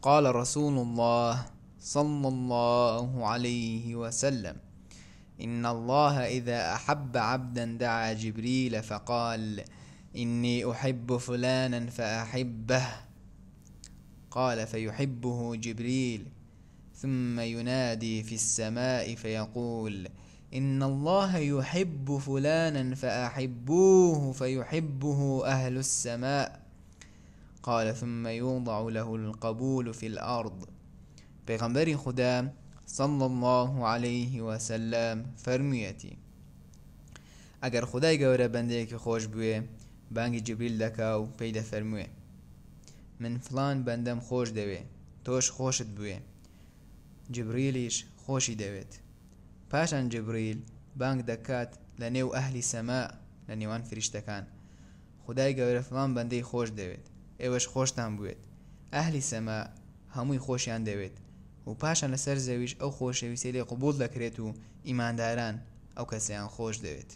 قال رسول الله صلى الله عليه وسلم: إن الله إذا أحب عبدا دعا جبريل فقال: إني أحب فلانا فأحبه. قال: فيحبه جبريل، ثم ينادي في السماء فيقول: إن الله يحب فلانا فأحبوه، فيحبه أهل السماء. قال: ثم يوضع له القبول في الأرض. پیغمبری خدا صلی الله علیه و سلم فرموویەتی: ئەگەر خدای گەورە بەندەیەکی خۆش بوێ، بانگی جبریل دەکا و پێی دەفەرموێ: من فلان بەندەم خۆش دەوێ، تۆش خۆشت بوێ. جبریلیش خۆشی دەوێت. پاشان جبریل بانگ دەکات لە نێو ئەهلی سەما، لە نێوان فریشتەکان: خدای گەورە فلان بەندەی خۆش دەوێت، ئێوەش خۆشتان بوێت. ئەهلی سەما هەمووی خۆشیان دەوێت و پاشان لەسەر زەویش ئەو خۆشەویستیی لێ قبول دەکرێت و ئیمانداران ئەو کەسەیان خۆش دەوێت.